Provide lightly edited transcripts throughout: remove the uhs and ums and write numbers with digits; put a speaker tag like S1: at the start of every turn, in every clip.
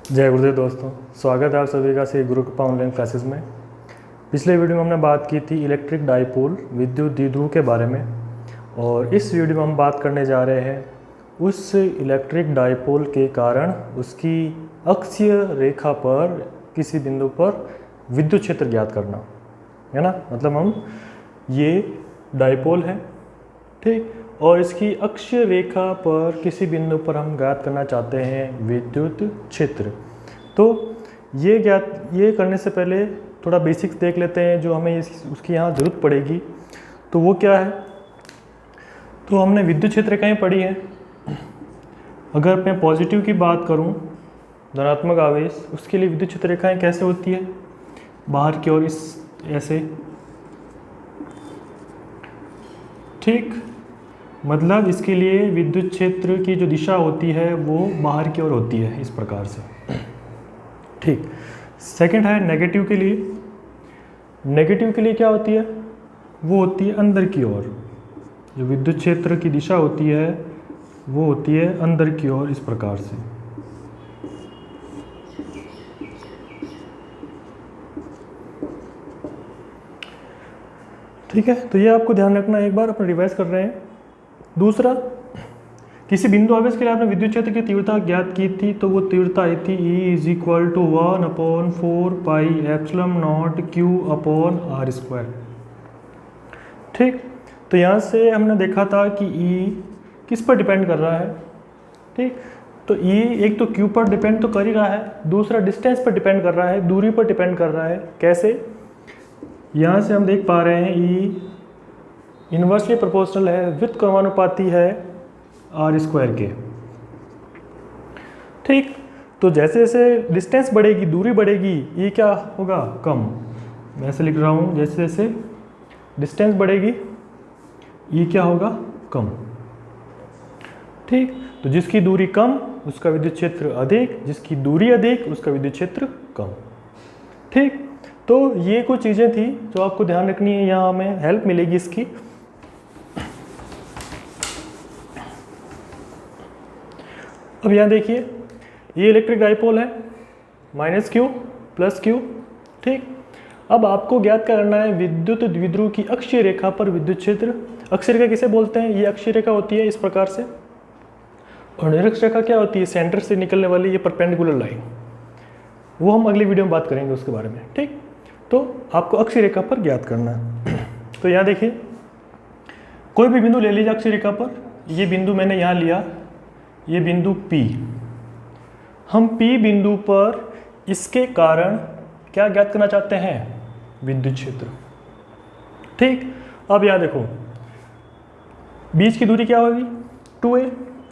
S1: जय गुरुदेव दोस्तों, स्वागत है आप सभी का श्री गुरु कृपा ऑनलाइन क्लासेस में। पिछले वीडियो में हमने बात की थी इलेक्ट्रिक डाइपोल विद्युत द्विध्रुव के बारे में, और इस वीडियो में हम बात करने जा रहे हैं उस इलेक्ट्रिक डाइपोल के कारण उसकी अक्षीय रेखा पर किसी बिंदु पर विद्युत क्षेत्र ज्ञात करना, है ना। मतलब हम ये डाइपोल है, ठीक, और इसकी अक्षीय रेखा पर किसी बिंदु पर हम ज्ञात करना चाहते हैं विद्युत क्षेत्र। तो ये करने से पहले थोड़ा बेसिक्स देख लेते हैं जो हमें उसकी यहाँ ज़रूरत पड़ेगी। तो वो क्या है? तो हमने विद्युत क्षेत्र कहीं पढ़ी है। अगर मैं पॉजिटिव की बात करूँ, धनात्मक आवेश, उसके लिए विद्युत क्षेत्र रेखाएँ कैसे होती है? बाहर की ओर इस ऐसे, ठीक। मतलब इसके लिए विद्युत क्षेत्र की जो दिशा होती है वो बाहर की ओर होती है, इस प्रकार से, ठीक। सेकंड है नेगेटिव के लिए। नेगेटिव के लिए क्या होती है? वो होती है अंदर की ओर। जो विद्युत क्षेत्र की दिशा होती है वो होती है अंदर की ओर, इस प्रकार से। ठीक है, तो ये आपको ध्यान रखना। एक बार अपन रिवाइज कर रहे हैं। दूसरा, किसी बिंदु आवेश के लिए आपने विद्युत क्षेत्र की तीव्रता ज्ञात की थी, तो वो तीव्रता आई थी E = 1/4 pi epsilon not Q/r²। ठीक, तो यहाँ से हमने देखा था कि E किस पर डिपेंड कर रहा है, ठीक। तो E एक तो Q पर डिपेंड तो कर ही रहा है, दूसरा डिस्टेंस पर डिपेंड कर रहा है, दूरी पर डिपेंड कर रहा है। कैसे? यहाँ से हम देख पा रहे हैं E इन्वर्सली प्रोपोर्शनल है, व्युत्क्रमानुपाती क्रमानुपाती है r² के, ठीक। तो जैसे जैसे डिस्टेंस बढ़ेगी, दूरी बढ़ेगी, ये क्या होगा? कम। मैं ऐसे लिख रहा हूँ, जैसे जैसे डिस्टेंस बढ़ेगी ये क्या होगा? कम, ठीक। तो जिसकी दूरी कम उसका विद्युत क्षेत्र अधिक, जिसकी दूरी अधिक उसका विद्युत क्षेत्र कम, ठीक। तो ये कुछ चीज़ें थी जो आपको ध्यान रखनी है, यहाँ हमें हेल्प मिलेगी इसकी। अब यहाँ देखिए, ये इलेक्ट्रिक डाइपोल है, -Q + Q, ठीक। अब आपको ज्ञात करना है विद्युत द्विध्रुव की अक्षीय रेखा पर विद्युत क्षेत्र। अक्षीय रेखा किसे बोलते हैं? ये अक्षीय रेखा होती है इस प्रकार से, और निरक्ष रेखा क्या होती है? सेंटर से निकलने वाली ये परपेंडिकुलर लाइन। वो हम अगली वीडियो में बात करेंगे उसके बारे में, ठीक। तो आपको अक्षीय रेखा पर ज्ञात करना है। तो यहाँ देखिए, कोई भी बिंदु ले लीजिए अक्षीय रेखा पर। ये बिंदु मैंने यहाँ लिया, ये बिंदु P। हम P बिंदु पर इसके कारण क्या ज्ञात करना चाहते हैं? विद्युत क्षेत्र, ठीक। अब यहाँ देखो, बीच की दूरी क्या होगी? 2a,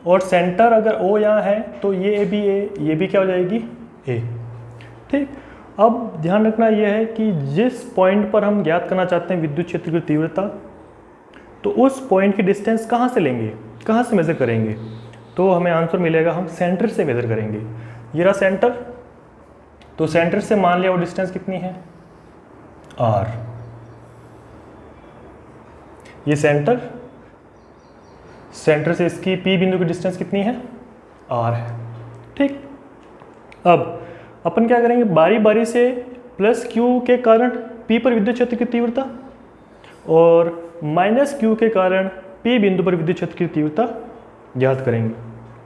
S1: और सेंटर अगर O यहाँ है तो ये भी A, ये भी क्या हो जाएगी? A, ठीक। अब ध्यान रखना यह है कि जिस पॉइंट पर हम ज्ञात करना चाहते हैं विद्युत क्षेत्र की तीव्रता, तो उस पॉइंट की डिस्टेंस कहाँ से लेंगे, कहाँ से मेजर करेंगे? तो हमें आंसर मिलेगा, हम सेंटर से मेजर करेंगे। ये रहा सेंटर, तो सेंटर से मान लिया वो डिस्टेंस कितनी है? R। ये सेंटर से इसकी P बिंदु की डिस्टेंस कितनी है? R है, ठीक। अब अपन क्या करेंगे, बारी बारी से +Q के कारण P पर विद्युत क्षेत्र की तीव्रता और -Q के कारण P बिंदु पर विद्युत क्षेत्र की तीव्रता ज्ञात करेंगे,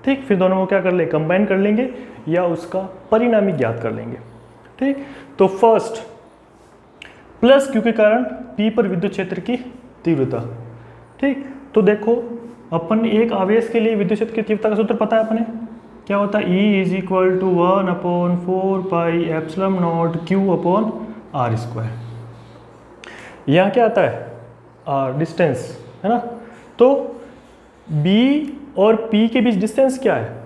S1: ठीक। फिर दोनों को क्या कर ले, कंबाइन कर लेंगे या उसका परिणामी ज्ञात कर लेंगे, ठीक। तो फर्स्ट +Q के कारण P पर विद्युत क्षेत्र की तीव्रता, ठीक। तो देखो, अपन एक आवेश के लिए विद्युत क्षेत्र की तीव्रता का सूत्र पता है अपने, क्या होता है? E = 1/4 pi epsilon not Q/r²। यहाँ क्या आता है? R, डिस्टेंस, है ना। तो B और P के बीच डिस्टेंस क्या है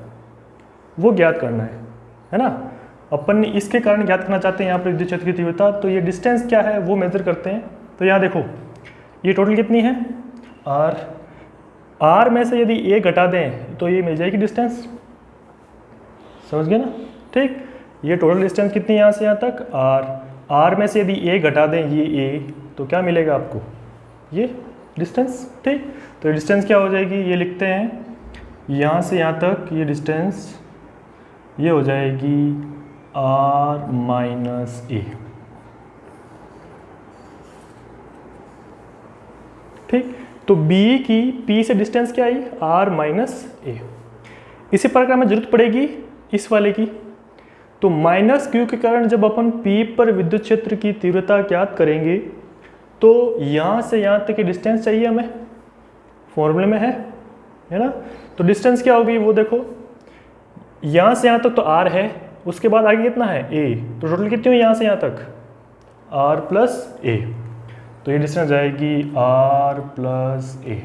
S1: वो ज्ञात करना है ना। अपन इसके कारण ज्ञात करना चाहते हैं यहाँ पर विद्युत क्षेत्र की तीव्रता, तो ये डिस्टेंस क्या है वो मेजर करते हैं। तो यहाँ देखो, ये टोटल कितनी है? R में से यदि A घटा दें तो ये मिल जाएगी डिस्टेंस, समझ गए ना, ठीक। ये टोटल डिस्टेंस कितनी है यहाँ से यहाँ तक? R में से यदि A घटा दें, ये A, तो क्या मिलेगा आपको? ये डिस्टेंस, ठीक। तो डिस्टेंस क्या हो जाएगी? ये लिखते हैं यहाँ से यहाँ तक, ये डिस्टेंस ये हो जाएगी R माइनस ए। ठीक, तो B की P से डिस्टेंस क्या आई, R माइनस ए। इसी प्रकार हमें जरूरत पड़ेगी इस वाले की, तो माइनस क्यू के कारण जब अपन P पर विद्युत क्षेत्र की तीव्रता ज्ञात करेंगे तो यहाँ से यहाँ तक की डिस्टेंस चाहिए हमें, फॉर्मूले में है ना। तो डिस्टेंस क्या होगी वो देखो, यहाँ से यहाँ तक तो R है, उसके बाद आगे कितना है A, तो टोटल कितनी हुई यहाँ से यहाँ तक R प्लस ए। तो ये डिस्टेंस जाएगी R प्लस ए।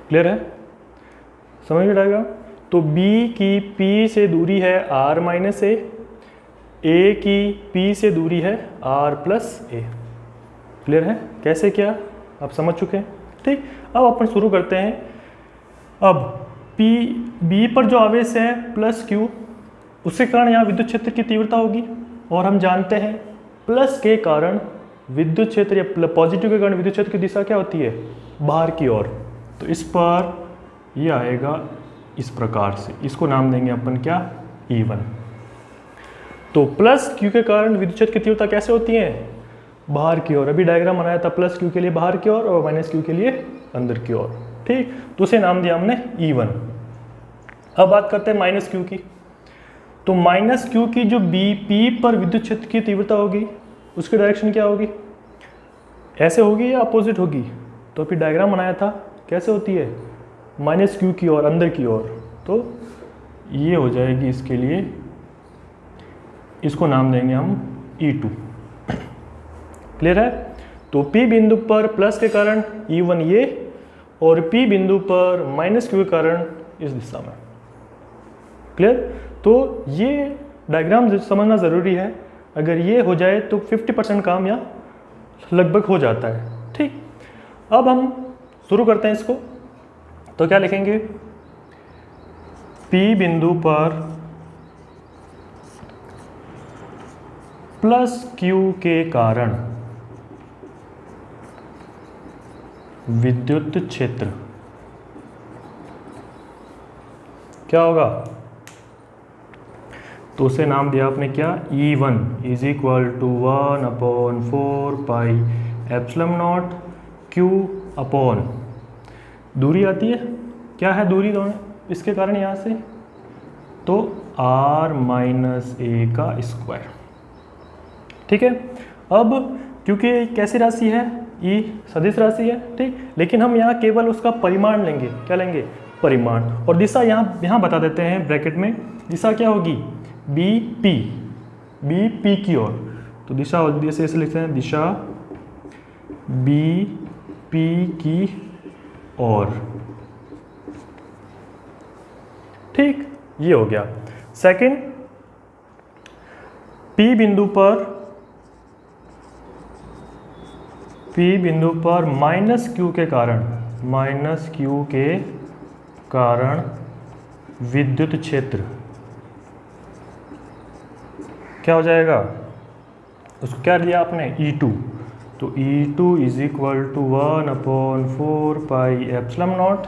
S1: क्लियर है, समझ में आएगा। तो B की P से दूरी है R माइनस ए, A की P से दूरी है R प्लस ए। क्लियर है, कैसे किया आप समझ चुके हैं। ठीक, अब अपन शुरू करते हैं। अब B पर जो आवेश है प्लस Q, उसके कारण यहाँ विद्युत क्षेत्र की तीव्रता होगी, और हम जानते हैं प्लस के कारण विद्युत क्षेत्र या पॉजिटिव के कारण विद्युत क्षेत्र की दिशा क्या होती है, बाहर की ओर। तो इस पर ये आएगा इस प्रकार से, इसको नाम देंगे अपन क्या, E1। तो प्लस Q के कारण विद्युत क्षेत्र की तीव्रता कैसे होती है, बाहर की ओर। अभी डायग्राम बनाया था प्लस Q के लिए बाहर की ओर और माइनस Q के लिए अंदर की ओर। ठीक, तो उसे नाम दिया हमने E1। अब बात करते हैं माइनस Q की। तो माइनस Q की जो P पर विद्युत क्षेत्र की तीव्रता होगी, उसकी डायरेक्शन क्या होगी, ऐसे होगी या अपोजिट होगी। तो अभी डायग्राम बनाया था, कैसे होती है, माइनस Q की ओर, अंदर की ओर। तो ये हो जाएगी इसके लिए, इसको नाम देंगे हम E2। क्लियर है। तो P बिंदु पर प्लस के कारण E1 ये, और P बिंदु पर माइनस Q के कारण इस दिशा में। क्लियर। तो ये डायग्राम समझना ज़रूरी है, अगर ये हो जाए तो 50% काम यहाँ लगभग हो जाता है। ठीक, अब हम शुरू करते हैं इसको। तो क्या लिखेंगे, P बिंदु पर प्लस Q के कारण विद्युत क्षेत्र क्या होगा, तो उसे नाम दिया आपने क्या, E1 is equal to 1/4 pi epsilon not Q upon, दूरी आती है, क्या है दूरी दोनों इसके कारण यहाँ से, तो R माइनस ए का स्क्वायर। ठीक है। अब क्योंकि कैसी राशि है, E सदिश राशि है। ठीक, लेकिन हम यहाँ केवल उसका परिमाण लेंगे, क्या लेंगे, परिमाण। और दिशा यहाँ बता देते हैं ब्रैकेट में, दिशा क्या होगी, बी पी की ओर। तो दिशा होगी, ऐसे लिखते हैं, दिशा BP की ओर। ठीक, ये हो गया। सेकंड, P बिंदु पर माइनस Q के कारण विद्युत क्षेत्र क्या हो जाएगा, उसको क्या दिया आपने, E2। तो E2 is equal to 1/4 pi epsilon not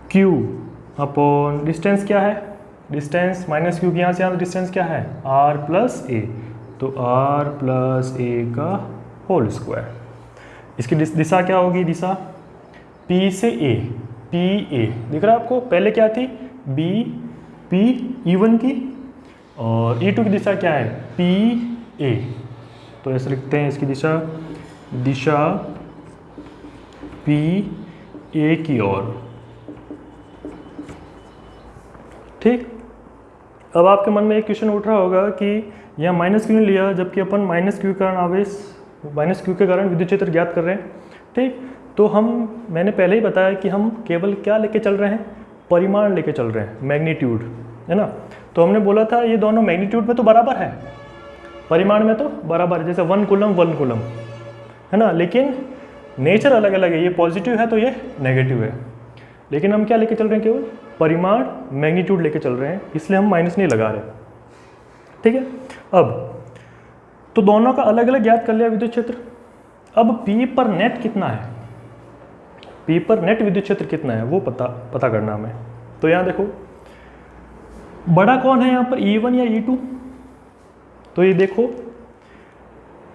S1: Q upon, distance क्या है, डिस्टेंस माइनस Q की यहाँ से यहाँ डिस्टेंस क्या है, R प्लस ए। तो R प्लस ए का होल स्क्वायर। इसकी दिशा क्या होगी, दिशा P से A, PA दिख रहा है आपको, पहले क्या थी, BP E1 की, और E2 की दिशा क्या है, PA। तो ऐसे लिखते हैं इसकी दिशा PA की ओर। ठीक, अब आपके मन में एक क्वेश्चन उठ रहा होगा कि यहाँ माइनस क्यों लिया, जबकि अपन माइनस क्यू के कारण आवेश, माइनस क्यू के कारण विद्युत क्षेत्र ज्ञात कर रहे हैं। ठीक, तो मैंने पहले ही बताया कि हम केवल क्या लेके चल रहे हैं, परिमाण लेके चल रहे हैं, मैग्नीट्यूड, है ना। तो हमने बोला था ये दोनों मैग्नीट्यूड में तो बराबर है, परिमाण में तो बराबर है, जैसे 1 कूलम है ना, लेकिन नेचर अलग अलग है, ये पॉजिटिव है तो ये नेगेटिव है। लेकिन हम क्या लेके चल रहे हैं, केवल परिमाण मैग्नीट्यूड लेके चल रहे हैं, इसलिए हम माइनस नहीं लगा रहे। ठीक है। अब तो दोनों का अलग अलग ज्ञात कर लिया विद्युत क्षेत्र। अब P पर नेट कितना है, पी पर नेट विद्युत क्षेत्र कितना है वो पता करना हमें। तो यहाँ देखो बड़ा कौन है यहाँ पर, E1 या E2? तो ये देखो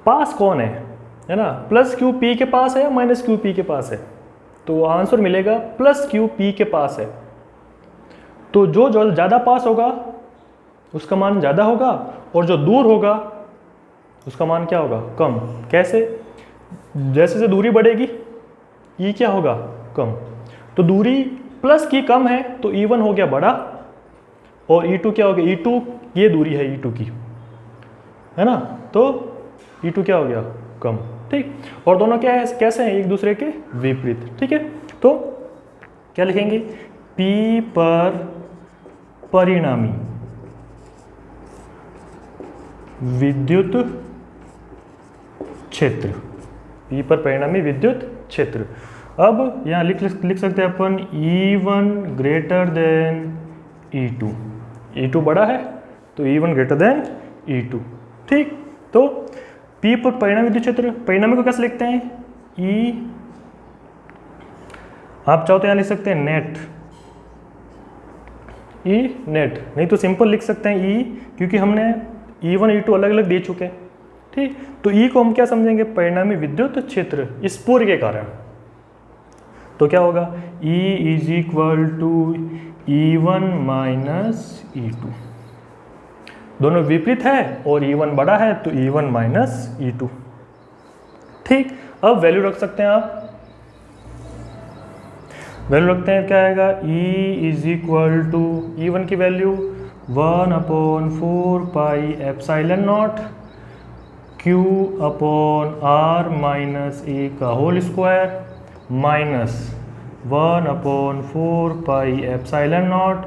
S1: पास कौन है ना, प्लस क्यू पी के पास है या माइनस क्यू पी के पास है? तो आंसर मिलेगा प्लस क्यू पी के पास है। तो जो ज़्यादा पास होगा उसका मान ज़्यादा होगा, और जो दूर होगा उसका मान क्या होगा, कम। कैसे? जैसे जैसे दूरी बढ़ेगी ई क्या होगा, कम। तो दूरी प्लस की कम है तो E1 हो गया बड़ा, और E2 क्या हो गया, E2 ये दूरी है E2 की, है ना, तो E2 क्या हो गया, कम। ठीक, और दोनों क्या है, कैसे हैं, एक दूसरे के विपरीत। ठीक है, तो क्या लिखेंगे, P पर परिणामी विद्युत क्षेत्र, P पर परिणामी विद्युत क्षेत्र। अब यहाँ लिख सकते हैं अपन E1 greater than E2, E2 बड़ा है तो E1 ग्रेटर देन E2। ठीक, तो P पर परिणामी विद्युत क्षेत्र, परिणामी को कैसे लिखते हैं, E, आप चाहो तो यहाँ लिख सकते हैं नेट, E नेट, नहीं तो सिंपल लिख सकते हैं E, क्योंकि हमने E1 E2 अलग अलग दे चुके हैं। ठीक, तो E को हम क्या समझेंगे, परिणामी विद्युत क्षेत्र इस पूर्व के कारण। तो क्या होगा, E is equal to E1 minus E2, दोनों विपरीत है और E1 बड़ा है तो E1 माइनस E2। ठीक, अब वैल्यू रख सकते हैं आप, वैल्यू रखते हैं, क्या आएगा, E is equal to E1 की value 1/4 pi epsilon not Q upon R minus a का whole square minus 1/4 pi epsilon not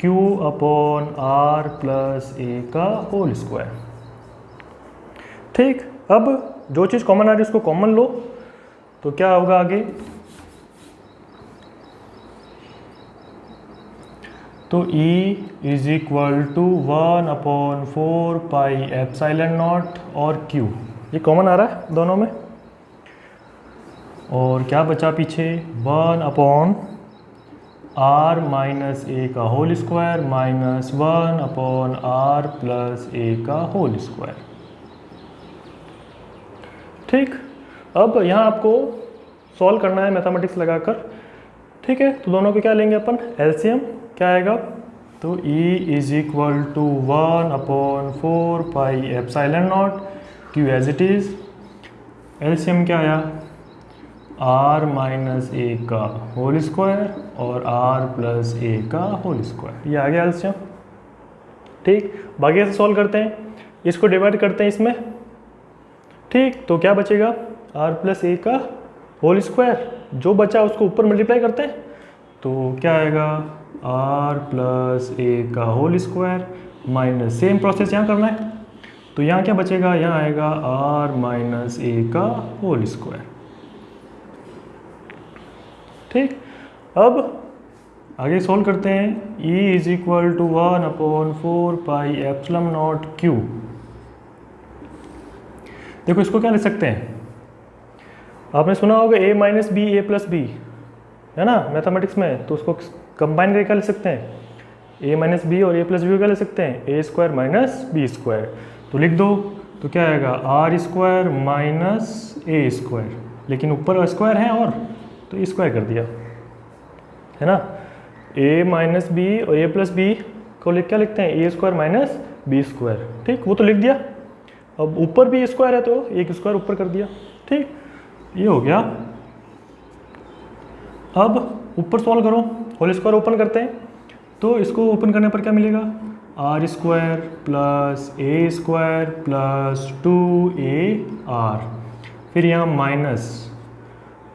S1: Q upon R plus a का होल स्क्वायर। ठीक, अब जो चीज़ कॉमन आ रही है उसको कॉमन लो, तो क्या होगा आगे, तो E is equal to 1/4 pi epsilon naught और Q, ये कॉमन आ रहा है दोनों में, और क्या बचा पीछे, 1/R माइनस ए का whole square minus 1/R plus a का होल स्क्वायर। ठीक, अब यहाँ आपको सॉल्व करना है मैथमेटिक्स लगाकर। ठीक है, तो दोनों को क्या लेंगे अपन, एलसीएम, क्या आएगा, तो E is equal to 1/4 pi epsilon not Q as it is, LCM क्या आया, R माइनस ए का होल स्क्वायर और R प्लस ए का होल स्क्वायर, ये आ गया एलसीएम। ठीक, बाकी से सॉल्व करते हैं, इसको डिवाइड करते हैं इसमें। ठीक, तो क्या बचेगा, R प्लस ए का होल स्क्वायर, जो बचा उसको ऊपर मल्टीप्लाई करते हैं, तो क्या आएगा, R प्लस ए का whole square minus, same process यहाँ करना है, तो यहाँ क्या बचेगा, यहाँ आएगा R माइनस ए का होल स्क्वायर। ठीक, अब आगे सॉल्व करते हैं, E is equal to 1/4 pi epsilon not Q। देखो इसको क्या लिख सकते हैं, आपने सुना होगा A minus b a plus b, है ना मैथमेटिक्स में, तो उसको कंबाइन करके क्या लिख सकते हैं, A माइनस बी और A प्लस बी को क्या लिख सकते हैं, A square minus b square, तो लिख दो, तो क्या आएगा, R square minus a square, लेकिन ऊपर स्क्वायर है और, तो ए स्क्वायर कर दिया, है ना, A माइनस बी और A प्लस बी को क्या लिखते हैं, A square minus b square. ठीक, वो तो लिख दिया, अब ऊपर भी स्क्वायर है तो एक स्क्वायर ऊपर कर दिया। ठीक, ये हो गया। अब ऊपर सॉल्व करो, होल स्क्वायर ओपन करते हैं, तो इसको ओपन करने पर क्या मिलेगा, R square plus a square plus 2AR, फिर यहाँ माइनस।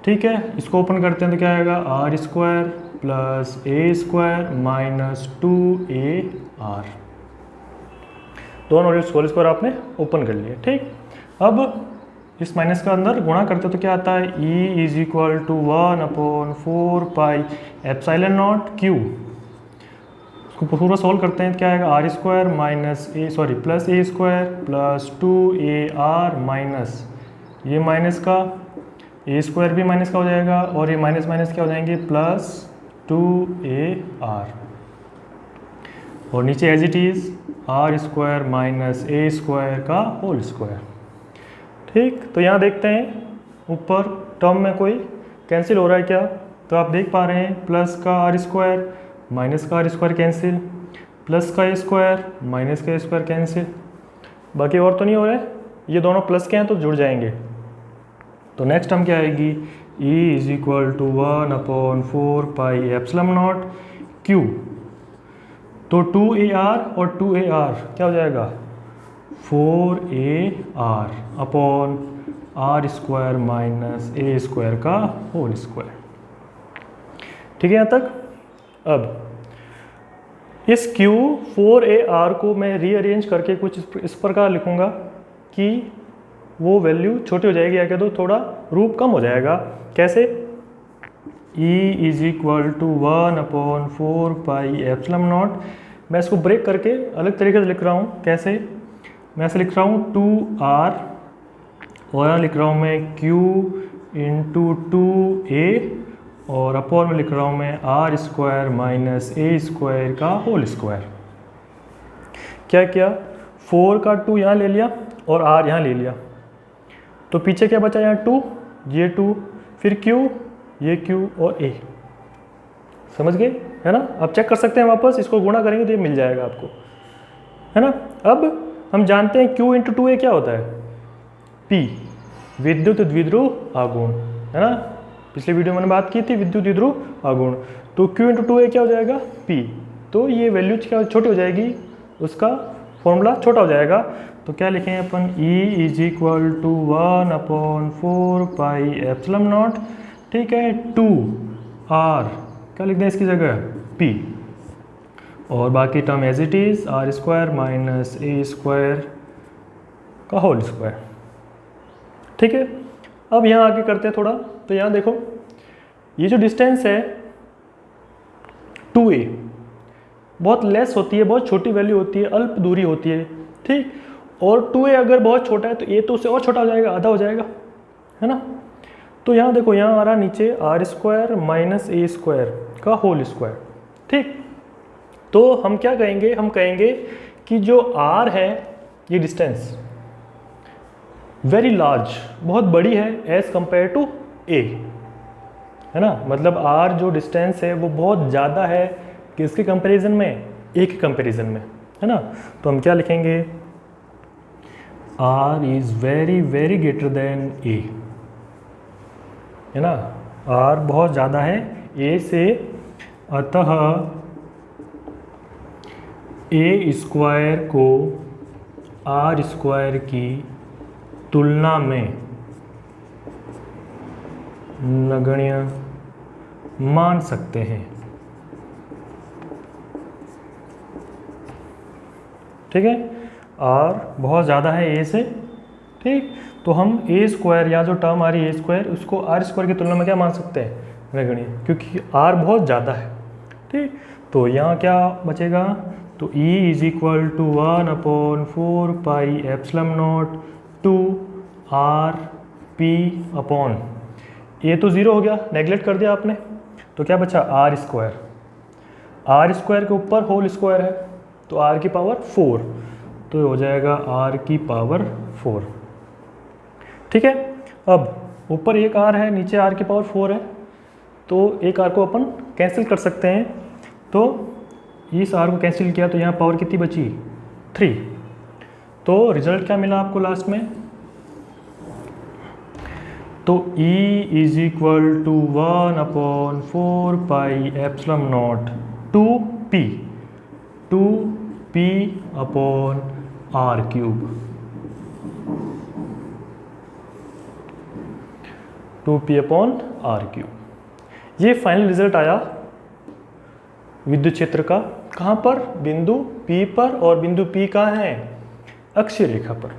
S1: ठीक है, इसको ओपन करते हैं तो क्या आएगा, R square plus a square minus 2AR, दोनों होल स्क्वायर आपने ओपन कर लिए। ठीक, अब इस माइनस का अंदर गुणा करते तो क्या आता है, E is equal to 1/4 pi epsilon not Q, उसको पूरा सॉल्व करते हैं, क्या आएगा, R square minus plus a square plus 2AR minus, ये माइनस का ए स्क्वायर भी माइनस का हो जाएगा और ये माइनस माइनस क्या हो जाएंगे प्लस 2AR, और नीचे as it is R square minus a square का होल स्क्वायर। ठीक, तो यहाँ देखते हैं ऊपर टर्म में कोई कैंसिल हो रहा है क्या, तो आप देख पा रहे हैं प्लस का आर स्क्वायर माइनस का आर स्क्वायर कैंसिल, प्लस का ए स्क्वायर माइनस का ए स्क्वायर कैंसिल, बाकी और तो नहीं हो रहा है, ये दोनों प्लस के हैं तो जुड़ जाएंगे। तो नेक्स्ट टर्म क्या आएगी, E is equal to 1/4 pi epsilon naught Q, तो 2AR और 2AR क्या हो जाएगा 4AR upon R square minus a square का होल स्क्वायर। ठीक है यहाँ तक। अब इस Q 4AR को मैं रीअरेंज करके कुछ इस प्रकार लिखूंगा कि वो वैल्यू छोटी हो जाएगी, या कह दो थोड़ा रूप कम हो जाएगा। कैसे, E is equal to 1/4 pi epsilon naught, मैं इसको ब्रेक करके अलग तरीके से लिख रहा हूँ। कैसे, मैं ऐसे लिख रहा हूँ 2R और यहाँ लिख रहा हूँ मैं Q इंटू 2A और अपॉन में लिख रहा हूँ मैं R square minus a square का होल स्क्वायर। क्या किया, 4 का 2 यहाँ ले लिया और R यहाँ ले लिया, तो पीछे क्या बचा यहाँ 2, ये 2, फिर Q, ये Q और A। समझ गए है ना। अब चेक कर सकते हैं वापस, इसको गुणा करेंगे तो ये मिल जाएगा आपको, है ना। अब हम जानते हैं Q इंटू 2A क्या होता है, P विद्युत द्विध्रुव आघूर्ण, है ना। पिछले वीडियो में मैंने बात की थी विद्युत द्विध्रुव आघूर्ण, तो Q इंटू 2A क्या हो जाएगा P, तो ये वैल्यू क्या छोटी हो जाएगी, उसका फॉर्मूला छोटा हो जाएगा। तो क्या लिखेंगे अपन, E is equal to 1/4 pi epsilon naught, ठीक है, 2R क्या लिख दें इसकी जगह P, और बाकी term as it is R square minus a square का होल स्क्वायर। ठीक है, अब यहाँ आगे करते हैं थोड़ा। तो यहाँ देखो ये जो डिस्टेंस है 2A बहुत लेस होती है, बहुत छोटी वैल्यू होती है, अल्प दूरी होती है, ठीक। और 2A अगर बहुत छोटा है तो A तो उससे और छोटा हो जाएगा, आधा हो जाएगा, है ना। तो यहाँ देखो, यहाँ आ रहा नीचे R square minus a square का होल स्क्वायर, ठीक। तो हम क्या कहेंगे, हम कहेंगे कि जो R है ये डिस्टेंस वेरी लार्ज, बहुत बड़ी है एज कंपेयर टू A, है ना। मतलब R जो डिस्टेंस है वो बहुत ज़्यादा है किसके कंपैरिजन में, A के कंपैरिजन में, है ना। तो हम क्या लिखेंगे, R is very very greater than A, है ना। R बहुत ज़्यादा है A से, अतः A स्क्वायर को R स्क्वायर की तुलना में नगण्य मान सकते हैं। ठीक है, R बहुत ज़्यादा है A से, ठीक। तो हम A स्क्वायर, या जो टर्म आ रही है A स्क्वायर, उसको R स्क्वायर की तुलना में क्या मान सकते हैं, नगण्य, क्योंकि R बहुत ज़्यादा है, ठीक। तो यहाँ क्या बचेगा, तो E is equal to 1/4 pi epsilon naught 2R P upon, ये तो ज़ीरो हो गया, नेगलेक्ट कर दिया आपने, तो क्या बचा R स्क्वायर, R स्क्वायर के ऊपर होल स्क्वायर है तो R की पावर 4, तो ये हो जाएगा R की पावर 4। ठीक है, अब ऊपर एक R है, नीचे R की पावर 4 है, तो एक R को अपन कैंसिल कर सकते हैं। तो इस R को कैंसिल किया तो यहाँ पावर कितनी बची, 3। तो रिजल्ट क्या मिला आपको लास्ट में, तो E is equal to 1/4 pi epsilon naught 2P upon R cube, 2P upon R cube. ये फाइनल रिजल्ट आया विद्युत क्षेत्र का, कहाँ पर, बिंदु P पर, और बिंदु P कहाँ है, अक्षीय रेखा पर,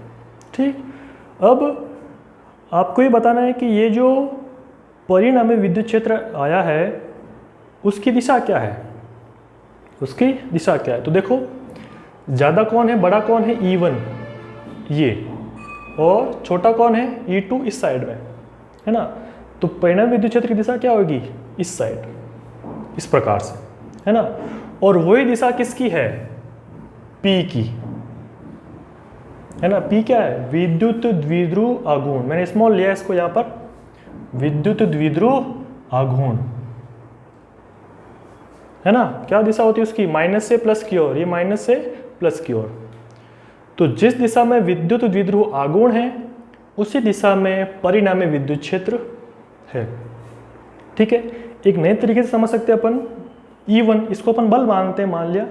S1: ठीक। अब आपको ये बताना है कि ये जो परिणामी विद्युत क्षेत्र आया है उसकी दिशा क्या है, उसकी दिशा क्या है। तो देखो ज़्यादा कौन है, बड़ा कौन है, E1 ये, और छोटा कौन है, E2 इस साइड में, है ना। तो परिणामी विद्युत क्षेत्र की दिशा क्या होगी, इस साइड, इस प्रकार से, है ना। और वही दिशा किसकी है, P की, है ना। P क्या है, विद्युत द्विध्रुव आघूर्ण, मैंने स्मॉल लिया इसको यहाँ पर, विद्युत द्विध्रुव आघूर्ण, है ना। क्या दिशा होती है उसकी, माइनस से प्लस की ओर, ये माइनस से प्लस की ओर। तो जिस दिशा में विद्युत द्विध्रुव आघूर्ण है उसी दिशा में परिणामी विद्युत क्षेत्र है। ठीक है, एक नए तरीके से समझ सकते हैं अपन, E1 इसको अपन बल मानते हैं, मान लिया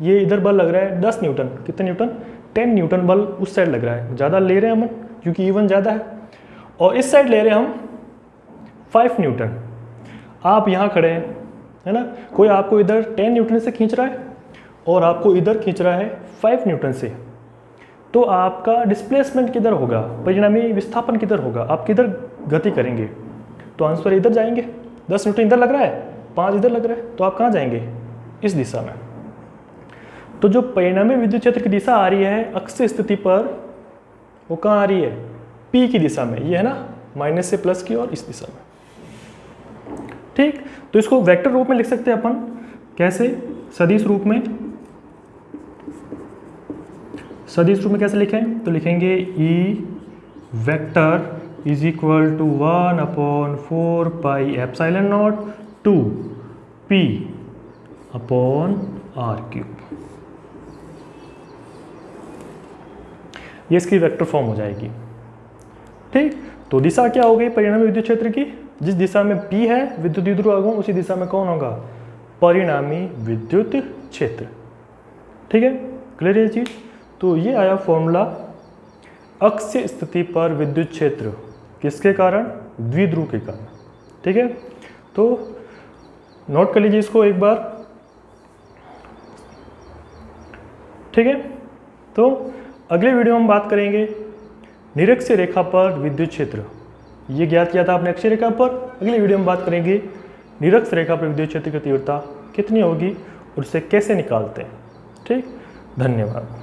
S1: ये इधर बल लग रहा है 10 न्यूटन, कितने न्यूटन, 10 न्यूटन बल उस साइड लग रहा है, ज़्यादा ले रहे हैं हम क्योंकि E1 ज़्यादा है, और इस साइड ले रहे हैं हम 5 न्यूटन। आप यहाँ खड़े हैं, है ना, कोई आपको इधर 10 न्यूटन से खींच रहा है और आपको इधर खींच रहा है 5 न्यूटन से, तो आपका डिस्प्लेसमेंट किधर होगा, परिणामी विस्थापन किधर होगा, आप किधर गति करेंगे, तो आंसर इधर जाएंगे। 10 न्यूटन इधर लग रहा है, 5 इधर लग रहा है, तो आप कहाँ जाएंगे, इस दिशा में। तो जो परिणामी विद्युत क्षेत्र की दिशा आ रही है अक्षीय स्थिति पर, वो कहाँ आ रही है, P की दिशा में, ये है ना, माइनस से प्लस की और इस दिशा में। ठीक, तो इसको वेक्टर रूप में लिख सकते हैं अपन, कैसे, सदिश रूप में। सदिश रूप में कैसे लिखें, तो लिखेंगे E vector is equal to 1/4 pi epsilon naught 2 P upon r³। ये इसकी वेक्टर फॉर्म हो जाएगी। ठीक, तो दिशा क्या हो गई परिणामी विद्युत क्षेत्र की, जिस दिशा में P है विद्युत द्विध्रुव आघूर्ण, उसी दिशा में कौन होगा, परिणामी विद्युत क्षेत्र। ठीक है, क्लियर है ये चीज। तो ये आया फॉर्मूला अक्षीय स्थिति पर विद्युत क्षेत्र, किसके कारण, द्विध्रुव के कारण। ठीक है, तो नोट कर लीजिए इसको एक बार। ठीक है, तो अगले वीडियो में हम बात करेंगे निरक्षीय रेखा पर विद्युत क्षेत्र। ये ज्ञात किया था आपने अक्षीय रेखा पर, अगले वीडियो में बात करेंगे निरक्षीय रेखा पर विद्युत क्षेत्र की तीव्रता कितनी होगी और उसे कैसे निकालते हैं। ठीक, धन्यवाद।